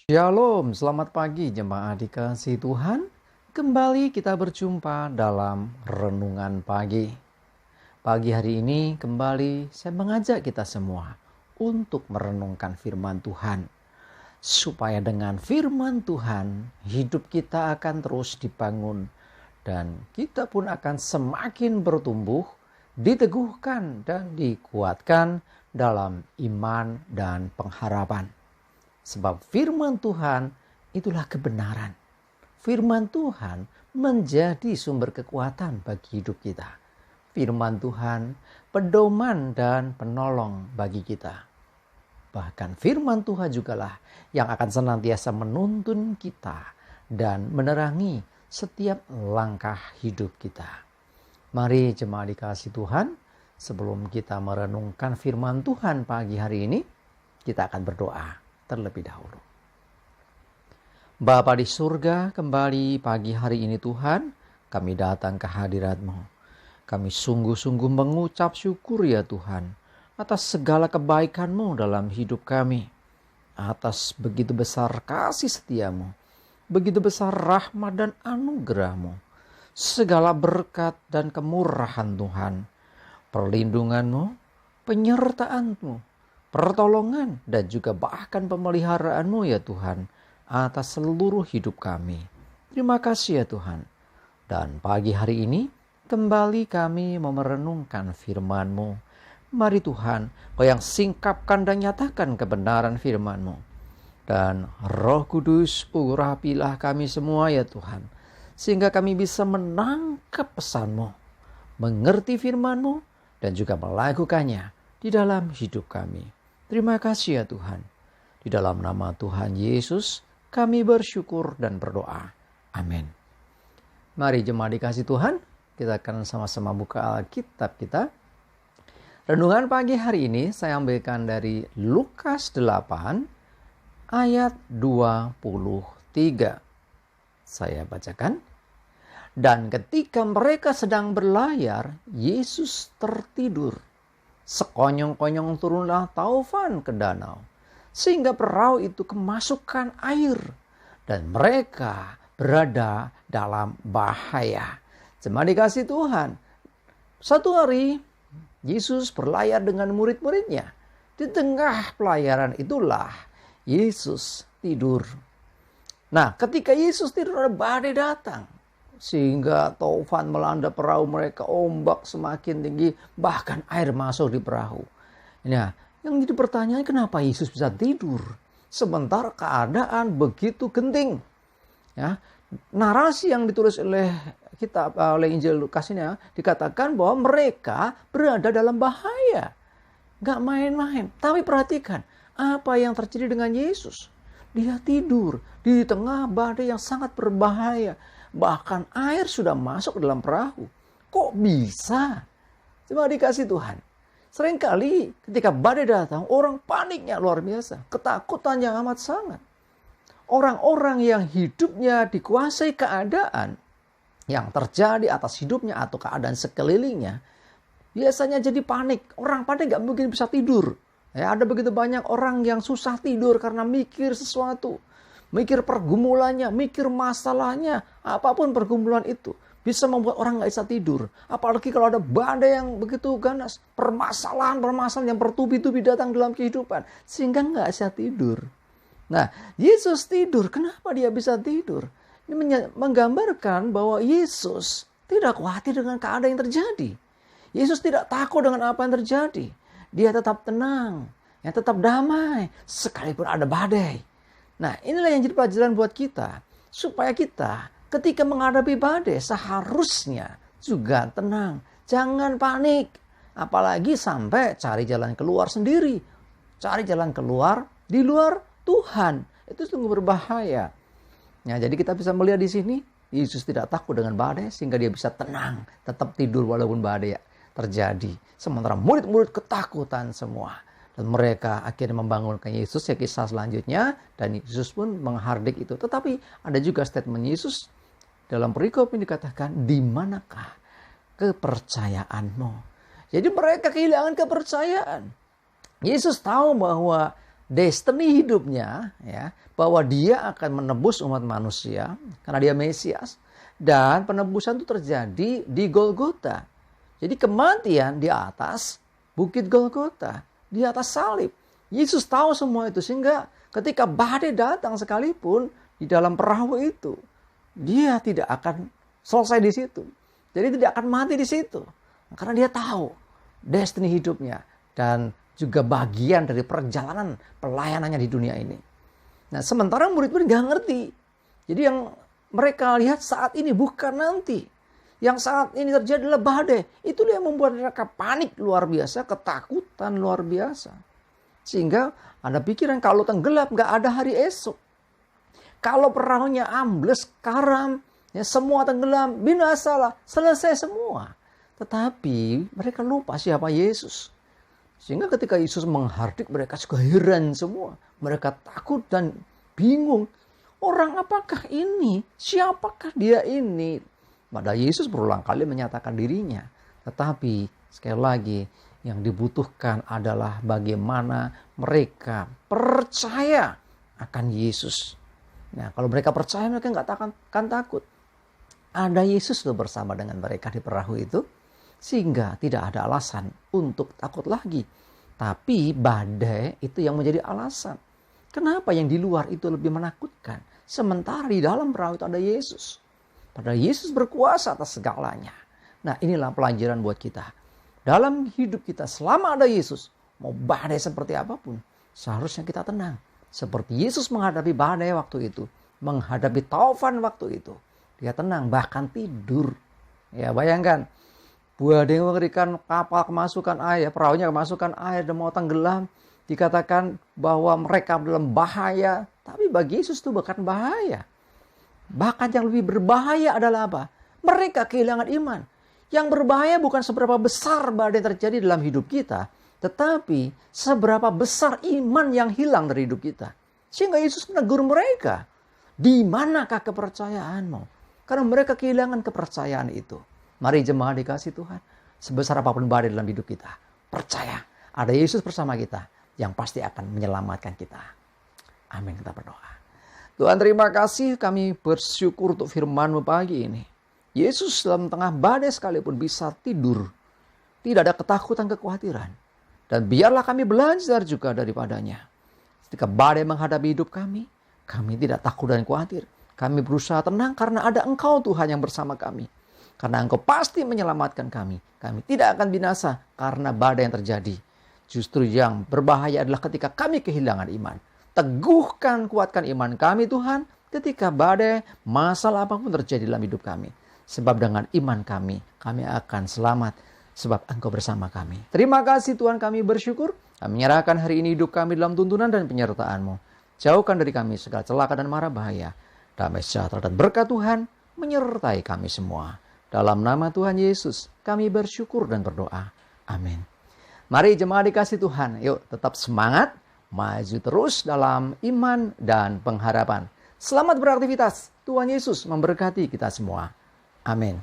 Shalom, selamat pagi jemaat dikasihi Tuhan. Kembali kita berjumpa dalam renungan pagi. Pagi hari ini kembali saya mengajak kita semua untuk merenungkan firman Tuhan. Supaya dengan firman Tuhan hidup kita akan terus dibangun dan kita pun akan semakin bertumbuh, diteguhkan dan dikuatkan dalam iman dan pengharapan. Sebab firman Tuhan itulah kebenaran. Firman Tuhan menjadi sumber kekuatan bagi hidup kita. Firman Tuhan pedoman dan penolong bagi kita. Bahkan firman Tuhan jugalah yang akan senantiasa menuntun kita dan menerangi setiap langkah hidup kita. Mari jemaat dikasihi Tuhan, sebelum kita merenungkan firman Tuhan pagi hari ini, kita akan berdoa terlebih dahulu. Bapa di surga, kembali pagi hari ini Tuhan, kami datang ke hadirat-Mu. Kami sungguh-sungguh mengucap syukur ya Tuhan, atas segala kebaikan-Mu dalam hidup kami. Atas begitu besar kasih setia-Mu, begitu besar rahmat dan anugerah-Mu. Segala berkat dan kemurahan Tuhan, perlindungan-Mu, penyertaan-Mu, pertolongan dan juga bahkan pemeliharaan-Mu ya Tuhan atas seluruh hidup kami. Terima kasih ya Tuhan. Dan pagi hari ini kembali kami mau merenungkan firman-Mu. Mari Tuhan, Kau yang singkapkan dan nyatakan kebenaran firman-Mu. Dan Roh Kudus urapilah kami semua ya Tuhan, sehingga kami bisa menangkap pesan-Mu, mengerti firman-Mu dan juga melakukannya di dalam hidup kami. Terima kasih ya Tuhan. Di dalam nama Tuhan Yesus kami bersyukur dan berdoa. Amin. Mari jemaat dikasihi Tuhan, kita akan sama-sama buka Alkitab kita. Renungan pagi hari ini saya ambilkan dari Lukas 8 ayat 23. Saya bacakan. Dan ketika mereka sedang berlayar, Yesus tertidur. Sekonyong-konyong turunlah taufan ke danau, sehingga perahu itu kemasukan air, dan mereka berada dalam bahaya. Jemaat dikasihi Tuhan, satu hari Yesus berlayar dengan murid-muridnya. Di tengah pelayaran itulah Yesus tidur. Nah, ketika Yesus tidur ada badai datang, sehingga taufan melanda perahu mereka, ombak semakin tinggi, bahkan air masuk di perahu. Nah, yang jadi pertanyaan, kenapa Yesus bisa tidur sementara keadaan begitu genting? Ya, narasi yang ditulis oleh oleh Injil Lukas ini dikatakan bahwa mereka berada dalam bahaya. Gak main-main. Tapi perhatikan apa yang terjadi dengan Yesus. Dia tidur di tengah badai yang sangat berbahaya. Bahkan air sudah masuk ke dalam perahu. Kok bisa? Cuma dikasih Tuhan. Seringkali ketika badai datang, orang paniknya luar biasa. Ketakutan yang amat sangat. Orang-orang yang hidupnya dikuasai keadaan yang terjadi atas hidupnya atau keadaan sekelilingnya, biasanya jadi panik. Orang panik gak mungkin bisa tidur. Ya, ada begitu banyak orang yang susah tidur karena mikir sesuatu. Mikir pergumulannya, mikir masalahnya, apapun pergumulan itu bisa membuat orang gak bisa tidur. Apalagi kalau ada badai yang begitu ganas, permasalahan yang bertubi-tubi datang dalam kehidupan, sehingga gak bisa tidur. Nah, Yesus tidur. Kenapa dia bisa tidur? Ini menggambarkan bahwa Yesus tidak khawatir dengan keadaan yang terjadi. Yesus tidak takut dengan apa yang terjadi. Dia tetap tenang, tetap damai, sekalipun ada badai. Nah, inilah yang jadi pelajaran buat kita. Supaya kita ketika menghadapi badai seharusnya juga tenang. Jangan panik. Apalagi sampai cari jalan keluar sendiri. Cari jalan keluar di luar Tuhan. Itu sungguh berbahaya. Nah, jadi kita bisa melihat di sini, Yesus tidak takut dengan badai sehingga dia bisa tenang. Tetap tidur walaupun badai terjadi. Sementara murid-murid ketakutan semua. Dan mereka akhirnya membangunkan Yesus, ya kisah selanjutnya. Dan Yesus pun menghardik itu. Tetapi ada juga statement Yesus dalam perikop ini dikatakan, di manakah kepercayaanmu? Jadi mereka kehilangan kepercayaan. Yesus tahu bahwa destiny hidupnya, ya, bahwa dia akan menebus umat manusia karena dia Mesias, dan penebusan itu terjadi di Golgota. Jadi kematian di atas bukit Golgota, di atas salib. Yesus tahu semua itu, sehingga ketika badai datang sekalipun di dalam perahu itu, dia tidak akan selesai di situ. Jadi tidak akan mati di situ. Karena dia tahu destiny hidupnya dan juga bagian dari perjalanan pelayanannya di dunia ini. Nah, sementara murid-murid gak ngerti. Jadi yang mereka lihat saat ini bukan nanti. Yang saat ini terjadi adalah badai. Itulah yang membuat mereka panik luar biasa, ketakutan luar biasa. Sehingga ada pikiran kalau tenggelam gak ada hari esok. Kalau perahunya ambles, karam, ya semua tenggelam, binasalah, selesai semua. Tetapi mereka lupa siapa Yesus. Sehingga ketika Yesus menghardik, mereka juga heran semua. Mereka takut dan bingung. Orang apakah ini? Siapakah dia ini? Padahal Yesus berulang kali menyatakan dirinya. Tetapi sekali lagi yang dibutuhkan adalah bagaimana mereka percaya akan Yesus. Nah, kalau mereka percaya, mereka nggak akan takut. Ada Yesus loh bersama dengan mereka di perahu itu. Sehingga tidak ada alasan untuk takut lagi. Tapi badai itu yang menjadi alasan. Kenapa yang di luar itu lebih menakutkan? Sementara di dalam perahu itu ada Yesus. Padahal Yesus berkuasa atas segalanya. Nah, inilah pelajaran buat kita. Dalam hidup kita selama ada Yesus, mau badai seperti apapun, seharusnya kita tenang. Seperti Yesus menghadapi badai waktu itu, menghadapi taufan waktu itu. Dia tenang, bahkan tidur. Ya, bayangkan. Badai mengerikan, kapal kemasukan air, perahunya kemasukan air dan mau tenggelam. Dikatakan bahwa mereka dalam bahaya. Tapi bagi Yesus itu bukan bahaya. Bahkan yang lebih berbahaya adalah apa? Mereka kehilangan iman. Yang berbahaya bukan seberapa besar badai terjadi dalam hidup kita, tetapi seberapa besar iman yang hilang dari hidup kita. Sehingga Yesus menegur mereka. Di manakah kepercayaanmu? Karena mereka kehilangan kepercayaan itu. Mari jemaat dikasih Tuhan. Sebesar apapun badai dalam hidup kita, percaya ada Yesus bersama kita yang pasti akan menyelamatkan kita. Amin, kita berdoa. Tuhan, terima kasih, kami bersyukur untuk firman-Mu pagi ini. Yesus dalam tengah badai sekalipun bisa tidur. Tidak ada ketakutan, kekhawatiran. Dan biarlah kami belajar juga daripadanya. Ketika badai menghadapi hidup kami tidak takut dan khawatir. Kami berusaha tenang karena ada Engkau Tuhan yang bersama kami. Karena Engkau pasti menyelamatkan kami. Kami tidak akan binasa karena badai yang terjadi. Justru yang berbahaya adalah ketika kami kehilangan iman. Teguhkan, kuatkan iman kami Tuhan ketika badai, masalah apapun terjadi dalam hidup kami. Sebab dengan iman kami akan selamat. Sebab Engkau bersama kami. Terima kasih Tuhan, kami bersyukur. Kami menyerahkan hari ini hidup kami dalam tuntunan dan penyertaan-Mu. Jauhkan dari kami segala celaka dan mara bahaya. Damai sejahtera dan berkat Tuhan menyertai kami semua. Dalam nama Tuhan Yesus kami bersyukur dan berdoa. Amin. Mari jemaat dikasih Tuhan, yuk tetap semangat, maju terus dalam iman dan pengharapan. Selamat beraktivitas, Tuhan Yesus memberkati kita semua. Amin.